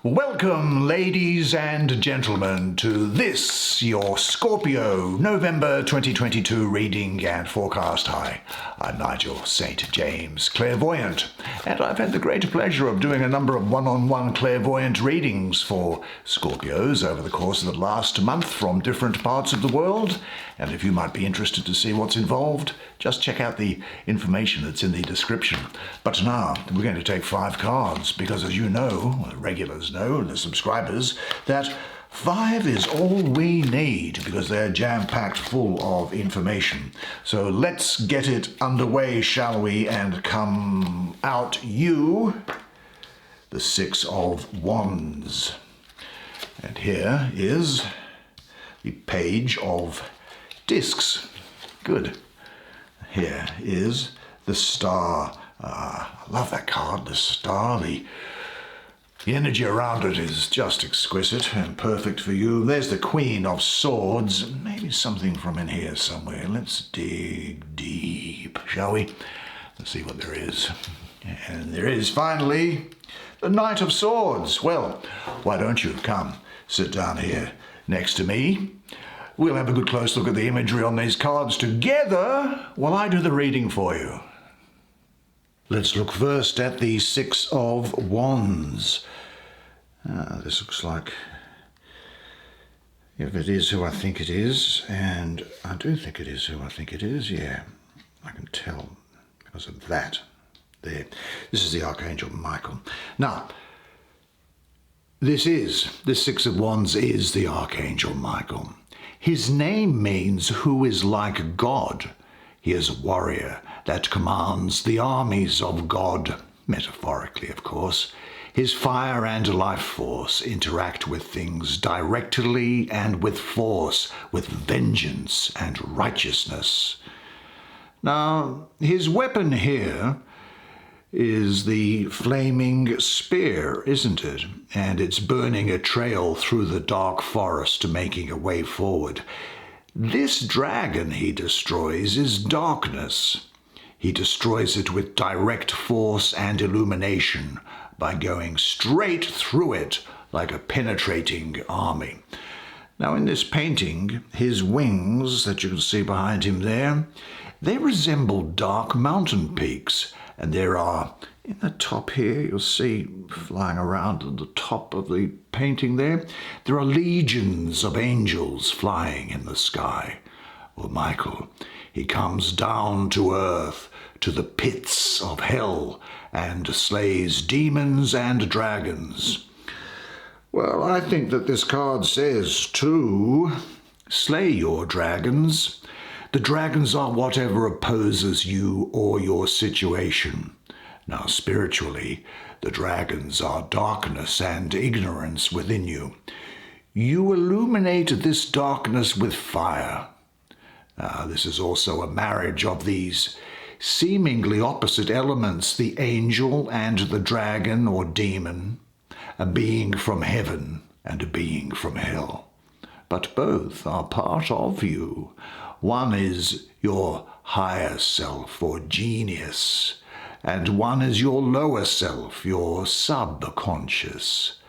Welcome, ladies and gentlemen, to this, your Scorpio November 2022 reading and forecast. Hi, I'm Nigel Saint James, clairvoyant, and I've had the great pleasure of doing a number of one-on-one clairvoyant readings for Scorpios over the course of the last month from different parts of the world. And if you might be interested to see what's involved, just check out the information that's in the description. But now we're going to take 5 cards because, as you know, the regulars know, the subscribers, that 5 is all we need because they're jam-packed full of information. So let's get it underway, shall we? And come out you, the 6 of Wands. And here is the Page of Discs. Good. Here is the Star. I love that card, the Star. The energy around it is just exquisite and perfect for you. There's the Queen of Swords. Maybe something from in here somewhere. Let's dig deep, shall we? Let's see what there is. And there is, finally, the Knight of Swords. Well, why don't you come sit down here next to me? We'll have a good close look at the imagery on these cards together while I do the reading for you. Let's look first at the 6 of Wands. This looks like, if it is who I think it is, and I do think it is who I think it is, yeah, I can tell because of that. There. This is the Archangel Michael. Now, this 6 of Wands is the Archangel Michael. His name means who is like God. He is a warrior that commands the armies of God, metaphorically, of course. His fire and life force interact with things directly and with force, with vengeance and righteousness. Now, his weapon here is the flaming spear, isn't it? And it's burning a trail through the dark forest, making a way forward. This dragon he destroys is darkness. He destroys it with direct force and illumination by going straight through it like a penetrating army. Now, in this painting, his wings that you can see behind him there, they resemble dark mountain peaks. And there are, in the top here, you'll see flying around at the top of the painting there are legions of angels flying in the sky. Well, Michael, he comes down to earth, to the pits of hell, and slays demons and dragons. Well, I think that this card says to slay your dragons. The dragons are whatever opposes you or your situation. Now, spiritually, the dragons are darkness and ignorance within you. You illuminate this darkness with fire. This is also a marriage of these seemingly opposite elements, the angel and the dragon or demon, a being from heaven and a being from hell. But both are part of you. One is your higher self or genius, and one is your lower self, your subconscious.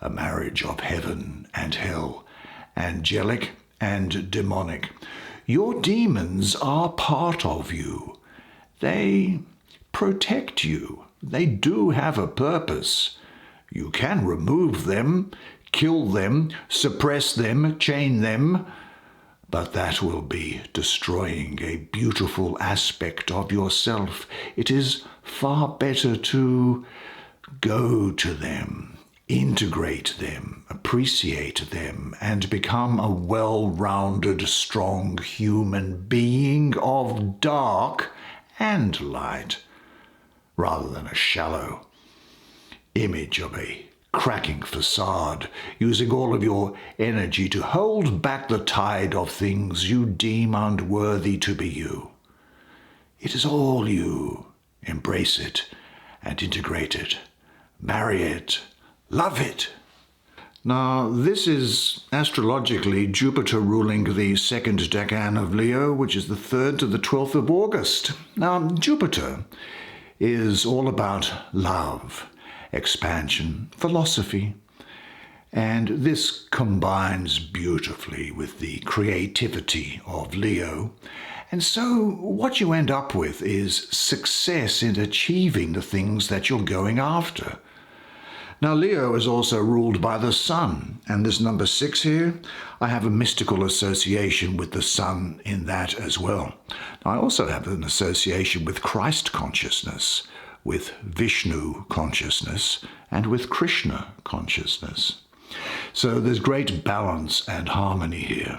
A marriage of heaven and hell, angelic and demonic. Your demons are part of you. They protect you. They do have a purpose. You can remove them, kill them, suppress them, chain them, but that will be destroying a beautiful aspect of yourself. It is far better to go to them, integrate them, appreciate them, and become a well-rounded, strong human being of dark and light, rather than a shallow image of a cracking facade, using all of your energy to hold back the tide of things you deem unworthy to be you. It is all you. Embrace it and integrate it. Marry it. Love it. Now, this is astrologically Jupiter ruling the second decan of Leo, which is the 3rd to the 12th of August. Now, Jupiter is all about love, expansion, philosophy, And this combines beautifully with the creativity of Leo. And so what you end up with is success in achieving the things that you're going after. Now, Leo is also ruled by the sun, and this number 6 here, I have a mystical association with the sun in that as well. I also have an association with Christ consciousness, with Vishnu consciousness, and with Krishna consciousness. So there's great balance and harmony here.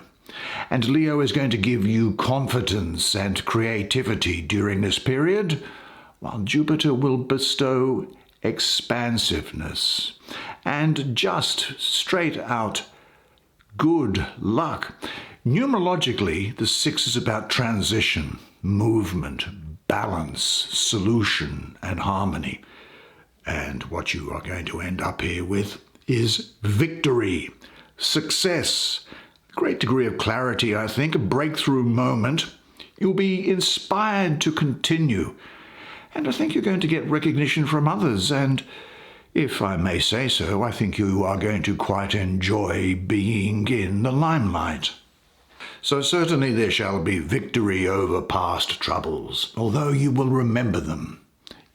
And Leo is going to give you confidence and creativity during this period, while Jupiter will bestow expansiveness and just straight out good luck. Numerologically, the 6 is about transition, movement, balance, solution, and harmony. And what you are going to end up here with is victory, success, a great degree of clarity, I think, a breakthrough moment. You'll be inspired to continue. And I think you're going to get recognition from others. And if I may say so, I think you are going to quite enjoy being in the limelight. So certainly there shall be victory over past troubles, although you will remember them.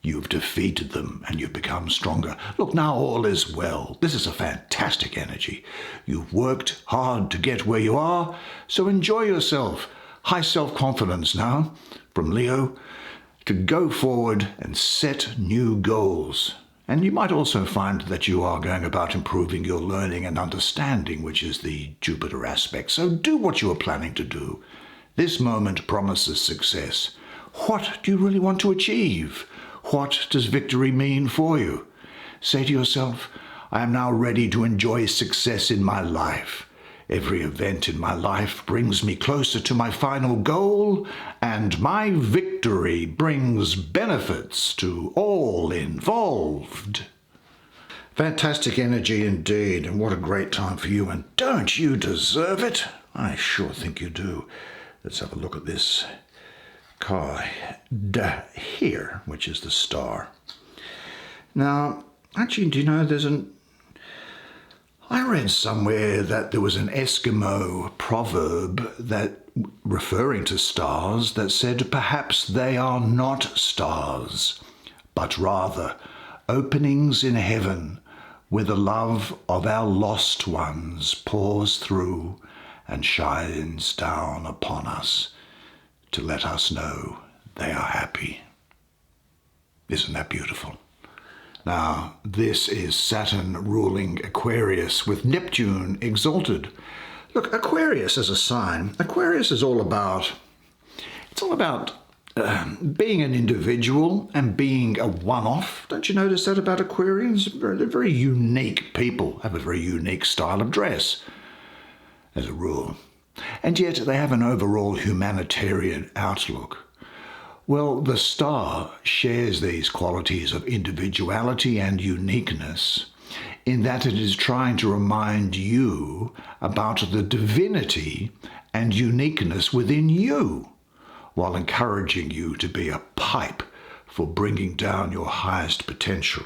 You've defeated them and you've become stronger. Look, now all is well. This is a fantastic energy. You've worked hard to get where you are, so enjoy yourself. High self-confidence now from Leo to go forward and set new goals. And you might also find that you are going about improving your learning and understanding, which is the Jupiter aspect. So do what you are planning to do. This moment promises success. What do you really want to achieve? What does victory mean for you? Say to yourself, I am now ready to enjoy success in my life. Every event in my life brings me closer to my final goal, and my victory brings benefits to all involved. Fantastic energy indeed, and what a great time for you, and don't you deserve it? I sure think you do. Let's have a look at this card here, which is the star. Now, actually, do you know I read somewhere that there was an Eskimo proverb that referring to stars that said perhaps they are not stars, but rather openings in heaven where the love of our lost ones pours through and shines down upon us to let us know they are happy. Isn't that beautiful? Now, this is Saturn ruling Aquarius with Neptune exalted. Look, Aquarius as a sign, Aquarius is all about being an individual and being a one-off. Don't you notice that about Aquarians? They're very unique people, have a very unique style of dress, as a rule. And yet they have an overall humanitarian outlook. Well, the star shares these qualities of individuality and uniqueness in that it is trying to remind you about the divinity and uniqueness within you, while encouraging you to be a pipe for bringing down your highest potential.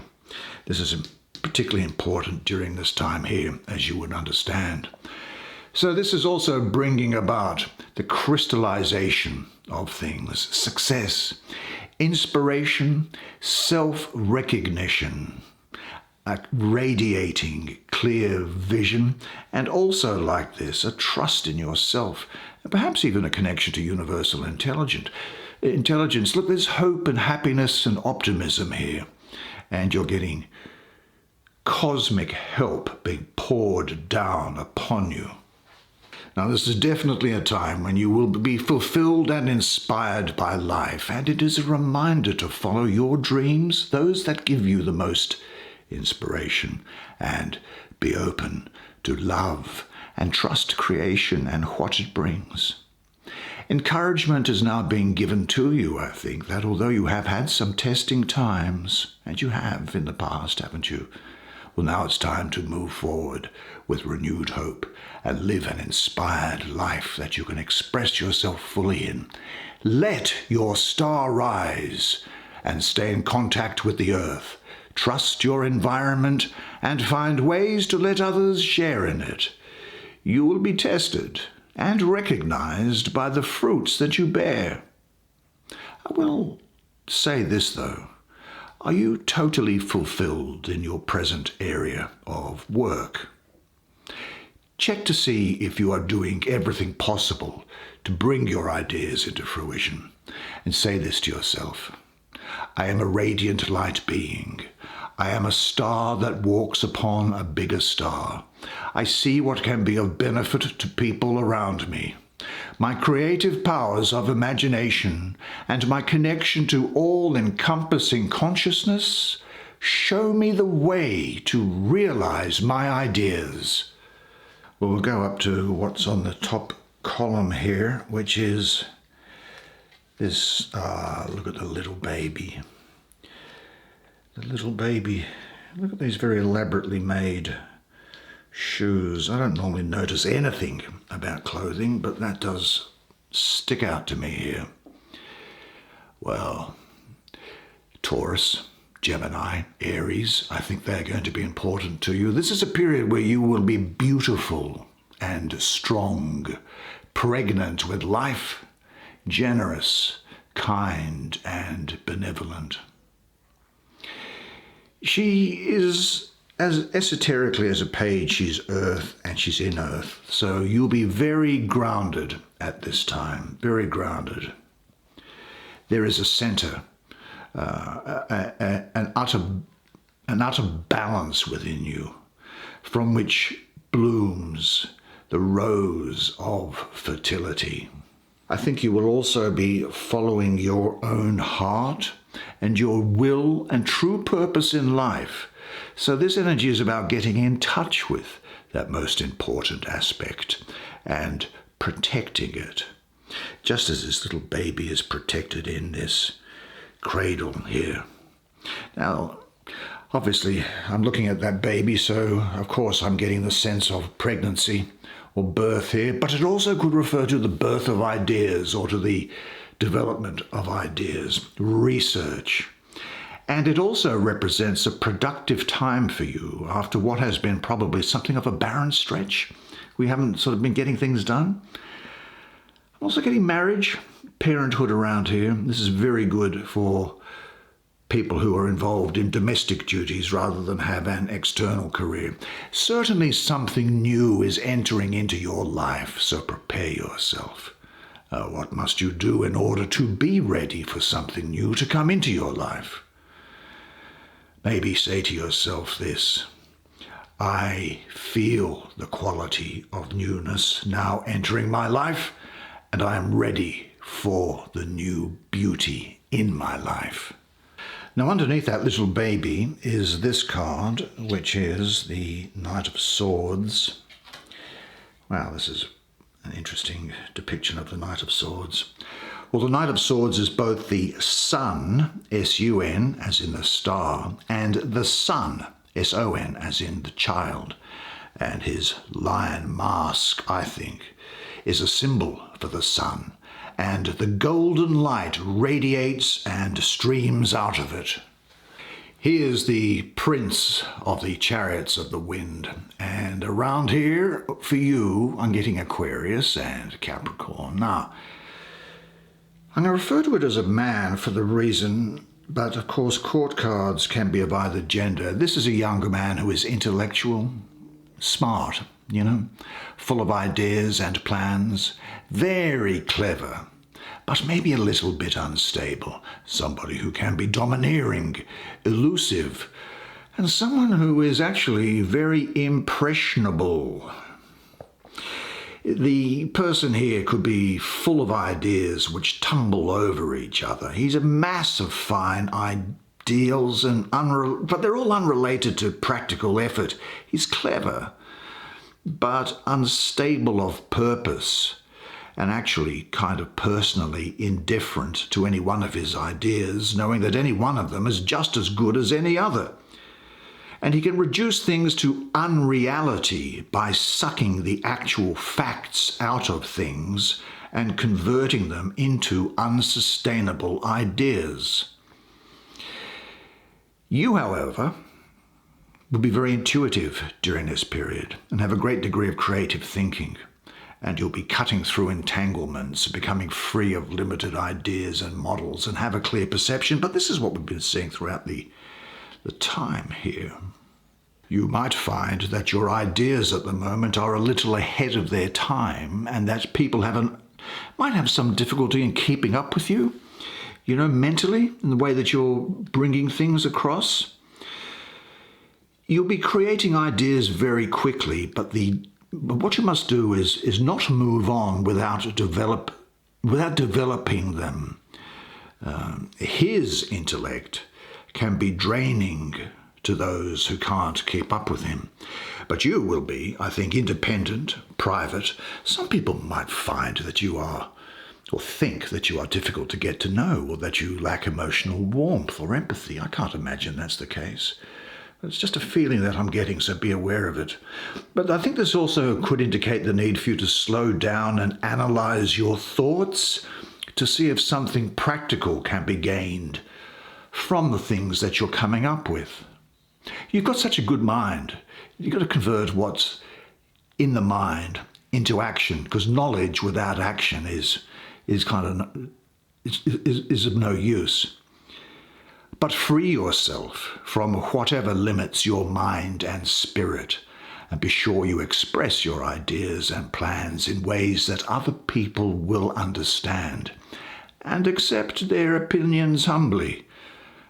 This is particularly important during this time here, as you would understand. So this is also bringing about the crystallization of things, success, inspiration, self-recognition, radiating clear vision, and also like this, a trust in yourself, and perhaps even a connection to universal intelligence. Look, there's hope and happiness and optimism here, and you're getting cosmic help being poured down upon you. Now, this is definitely a time when you will be fulfilled and inspired by life, and it is a reminder to follow your dreams, those that give you the most inspiration, and be open to love and trust creation and what it brings. Encouragement is now being given to you, I think, that although you have had some testing times, and you have in the past, haven't you? Well, now it's time to move forward with renewed hope and live an inspired life that you can express yourself fully in. Let your star rise and stay in contact with the earth. trust your environment, and find ways to let others share in it. You will be tested and recognized by the fruits that you bear. I will say this, though. Are you totally fulfilled in your present area of work? Check to see if you are doing everything possible to bring your ideas into fruition, and say this to yourself. I am a radiant light being. I am a star that walks upon a bigger star. I see what can be of benefit to people around me. My creative powers of imagination and my connection to all-encompassing consciousness show me the way to realize my ideas. Well, we'll go up to what's on the top column here, which is this, look at the little baby. The little baby, look at these very elaborately made shoes. I don't normally notice anything about clothing, but that does stick out to me here. Well, Taurus, Gemini, Aries, I think they're going to be important to you. This is a period where you will be beautiful and strong, pregnant with life, generous, kind, and benevolent. She is, as esoterically as a page, she's earth and she's in earth. So you'll be very grounded at this time, very grounded. There is a center, an utter balance within you, from which blooms the rose of fertility. I think you will also be following your own heart and your will and true purpose in life. So this energy is about getting in touch with that most important aspect and protecting it, just as this little baby is protected in this cradle here. Now, obviously, I'm looking at that baby, so of course I'm getting the sense of pregnancy or birth here, but it also could refer to the birth of ideas or to the development of ideas, research. And it also represents a productive time for you after what has been probably something of a barren stretch. We haven't sort of been getting things done. I'm also getting marriage, parenthood around here. This is very good for people who are involved in domestic duties rather than have an external career. Certainly something new is entering into your life, so prepare yourself. What must you do in order to be ready for something new to come into your life? Maybe say to yourself this: I feel the quality of newness now entering my life, and I am ready for the new beauty in my life. Now, underneath that little baby is this card, which is the Knight of Swords. Wow, this is an interesting depiction of the Knight of Swords. Well, the Knight of Swords is both the Sun, S-U-N, as in the star, and the Son, S-O-N, as in the child. And his lion mask, I think, is a symbol for the sun, and the golden light radiates and streams out of it. He is the prince of the chariots of the wind, and around here, for you, I'm getting Aquarius and Capricorn. Now, I'm going to refer to it as a man for the reason, but of course court cards can be of either gender. This is a younger man who is intellectual, smart, full of ideas and plans, very clever, but maybe a little bit unstable, somebody who can be domineering, elusive, and someone who is actually very impressionable. The person here could be full of ideas which tumble over each other. He's a mass of fine ideals, but they're all unrelated to practical effort. He's clever, but unstable of purpose, and actually kind of personally indifferent to any one of his ideas, knowing that any one of them is just as good as any other. And he can reduce things to unreality by sucking the actual facts out of things and converting them into unsustainable ideas. You, however, will be very intuitive during this period and have a great degree of creative thinking. And you'll be cutting through entanglements, becoming free of limited ideas and models, and have a clear perception. But this is what we've been seeing throughout the time here. You might find that your ideas at the moment are a little ahead of their time, and that people might have some difficulty in keeping up with you, mentally, in the way that you're bringing things across. You'll be creating ideas very quickly, but what you must do is not move on without developing them. His intellect can be draining to those who can't keep up with him. But you will be, I think, independent, private. Some people might find that you are, or think that you are difficult to get to know, or that you lack emotional warmth or empathy. I can't imagine that's the case. It's just a feeling that I'm getting, so be aware of it. But I think this also could indicate the need for you to slow down and analyze your thoughts to see if something practical can be gained from the things that you're coming up with. You've got such a good mind. You've got to convert what's in the mind into action, because knowledge without action is of no use. But free yourself from whatever limits your mind and spirit, and be sure you express your ideas and plans in ways that other people will understand, and accept their opinions humbly.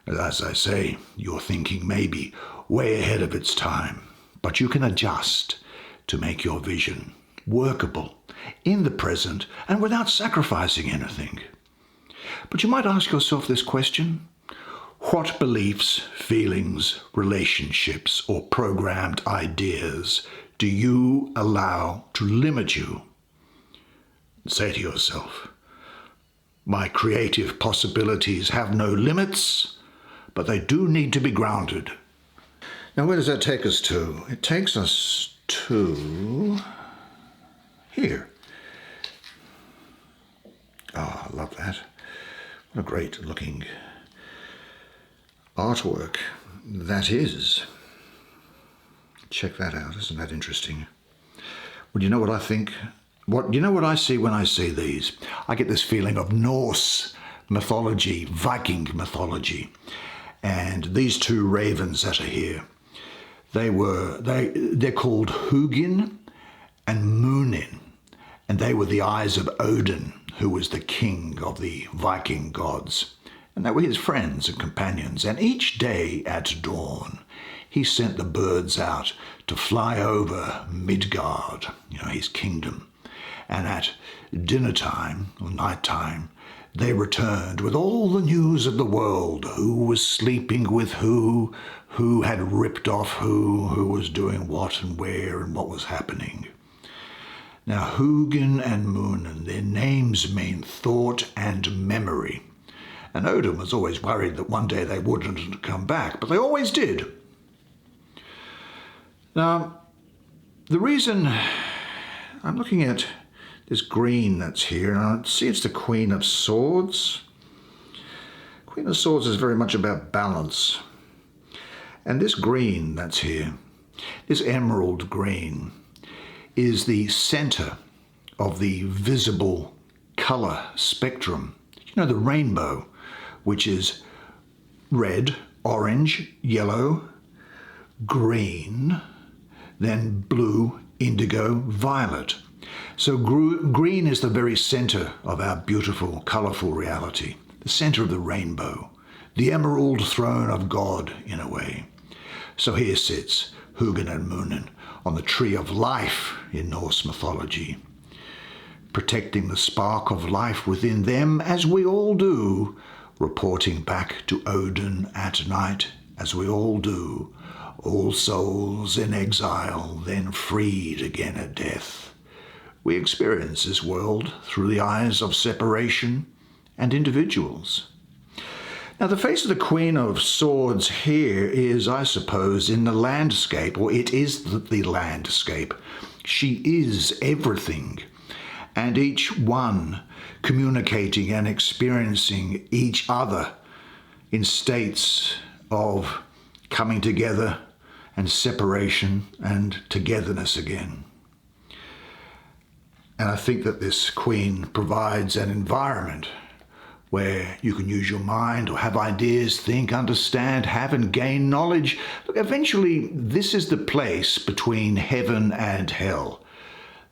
As I say, your thinking may be way ahead of its time, but you can adjust to make your vision workable in the present and without sacrificing anything. But you might ask yourself this question: what beliefs, feelings, relationships, or programmed ideas do you allow to limit you? Say to yourself, my creative possibilities have no limits, but they do need to be grounded. Now, where does that take us to? It takes us to here. Oh, I love that. What a great looking artwork that is. Check that out. Isn't that interesting? Well, you know what I think? You know what I see when I see these? I get this feeling of Norse mythology, Viking mythology. And these two ravens that are here, they're called Hugin and Munin, and they were the eyes of Odin, who was the king of the Viking gods. And they were his friends and companions, and each day at dawn he sent the birds out to fly over Midgard, his kingdom. And at dinner time or night time, they returned with all the news of the world: who was sleeping with who had ripped off who was doing what and where and what was happening. Now, Hugin and Munin, their names mean thought and memory. And Odin was always worried that one day they wouldn't come back, but they always did. Now, the reason I'm looking at this green that's here, and I see it's the Queen of Swords. Queen of Swords is very much about balance. And this green that's here, this emerald green, is the center of the visible color spectrum. The rainbow, which is red, orange, yellow, green, then blue, indigo, violet. So green is the very center of our beautiful, colorful reality, the center of the rainbow, the emerald throne of God, in a way. So here sits Hugin and Munin on the tree of life in Norse mythology, protecting the spark of life within them, as we all do, reporting back to Odin at night, as we all do, all souls in exile, then freed again at death. We experience this world through the eyes of separation and individuals. Now, the face of the Queen of Swords here is, I suppose, in the landscape, or it is the landscape. She is everything, and each one communicating and experiencing each other in states of coming together and separation and togetherness again. And I think that this Queen provides an environment where you can use your mind or have ideas, think, understand, have and gain knowledge. Look, eventually, this is the place between heaven and hell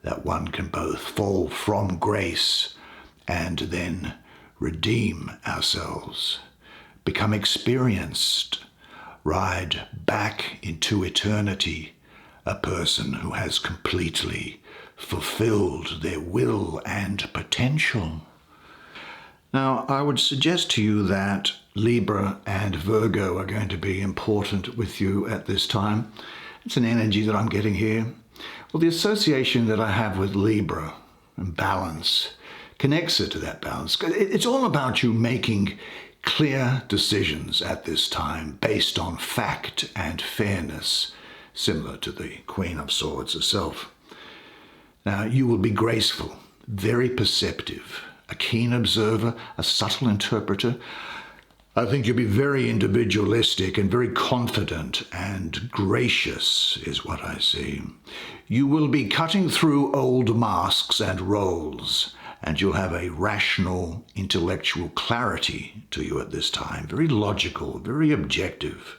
that one can both fall from grace and then redeem ourselves, become experienced, ride back into eternity, a person who has completely fulfilled their will and potential. Now, I would suggest to you that Libra and Virgo are going to be important with you at this time. It's an energy that I'm getting here. Well, the association that I have with Libra and balance connects it to that balance. It's all about you making clear decisions at this time based on fact and fairness, similar to the Queen of Swords herself. Now, you will be graceful, very perceptive, a keen observer, a subtle interpreter. I think you'll be very individualistic and very confident and gracious is what I see. You will be cutting through old masks and roles, and you'll have a rational, intellectual clarity to you at this time, very logical, very objective.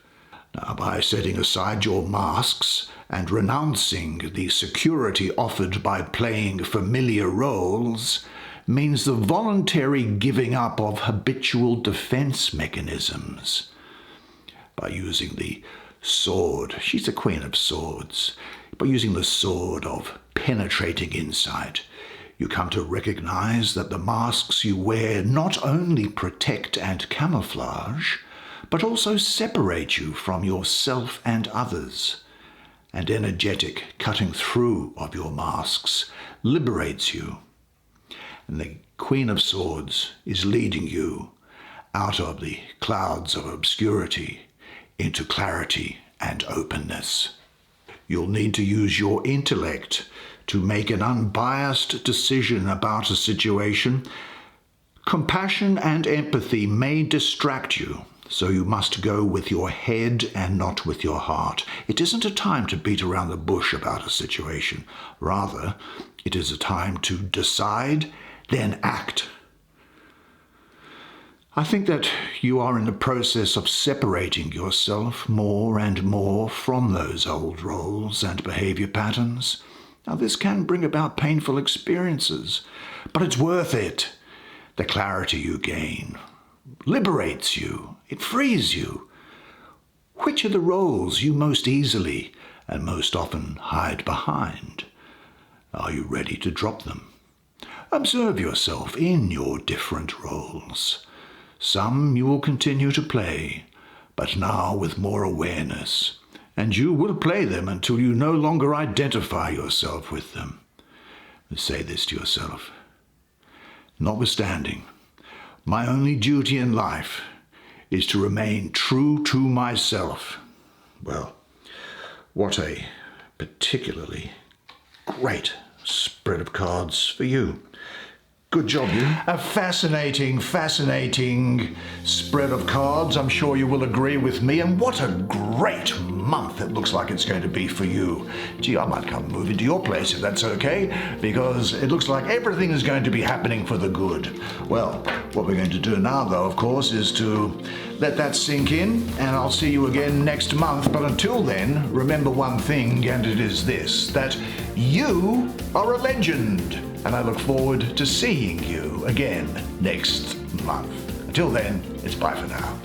Now, by setting aside your masks and renouncing the security offered by playing familiar roles, means the voluntary giving up of habitual defense mechanisms. By using the sword, she's a Queen of Swords, by using the sword of penetrating insight, you come to recognize that the masks you wear not only protect and camouflage, but also separate you from yourself and others. And energetic cutting through of your masks liberates you. And the Queen of Swords is leading you out of the clouds of obscurity into clarity and openness. You'll need to use your intellect to make an unbiased decision about a situation. Compassion and empathy may distract you, so you must go with your head and not with your heart. It isn't a time to beat around the bush about a situation. Rather, it is a time to decide, then act. I think that you are in the process of separating yourself more and more from those old roles and behavior patterns. Now, this can bring about painful experiences, but it's worth it. The clarity you gain liberates you. It frees you. Which are the roles you most easily and most often hide behind? Are you ready to drop them? Observe yourself in your different roles. Some you will continue to play, but now with more awareness, and you will play them until you no longer identify yourself with them. Say this to yourself: notwithstanding, my only duty in life is to remain true to myself. Well, what a particularly great spread of cards for you. Good job, you. A fascinating spread of cards. I'm sure you will agree with me. And what a great month it looks like it's going to be for you. Gee, I might come move into your place if that's okay, because it looks like everything is going to be happening for the good. Well, what we're going to do now, though, of course, is to let that sink in, and I'll see you again next month. But until then, remember one thing, and it is this, that you are a legend. And I look forward to seeing you again next month. Until then, it's bye for now.